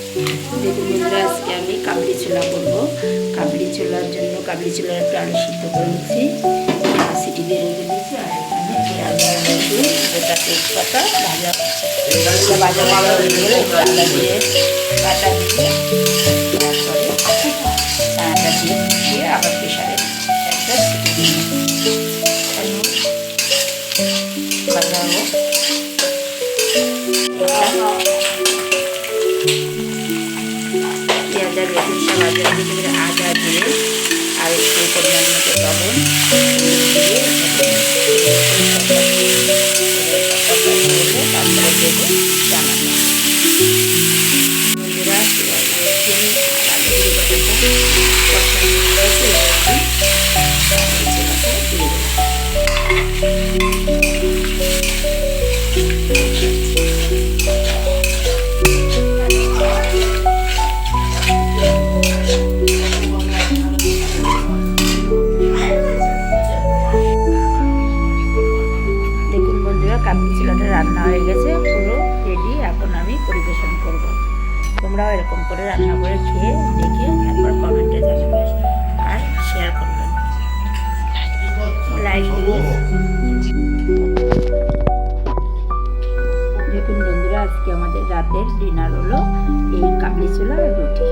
দেখুন বন্ধুরা, আজকে আমি কাবলি ছোলা করবো। কাবলি ছোলার জন্য কাবলি ছোলার একটু আলু সিদ্ধ করে নিচ্ছি, সিটি দিয়ে রেখে দিয়েছি। আর এখানে পেঁয়াজ রসুন গোটা তেজপাতা ভাজা ভাজা ভাজা হয়ে গেলে আদা দিয়ে বাটা দিয়ে তারপরে চানাটা দিয়ে আবার প্রেশারে একটা সিটি দিয়ে ভাজা হবো। পেঁয়াজা রসুনটা ভাজা দিয়ে আদা দিয়ে আর একটু পরিমাণ মতো লবণ দিয়ে তারপরে দেবো চানাটা। বন্ধুরা পেঁয়াজ রসুন আর আলু বাটাটা কষানো হয়েছে, ছোলাটা দিয়ে দেবো। কাবলি ছোলাটা রান্না হয়ে গেছে, পুরো রেডি। এখন আমি পরিবেশন করব। তোমরাও এরকম করে রান্না করে খেয়ে দেখে একবার কমেন্টে জানাবে আর শেয়ার করবেন, লাইক দিবেন। দেখুন বন্ধুরা, আজকে আমাদের রাতের ডিনার হলো এই কাবলি ছোলা আর রুটি।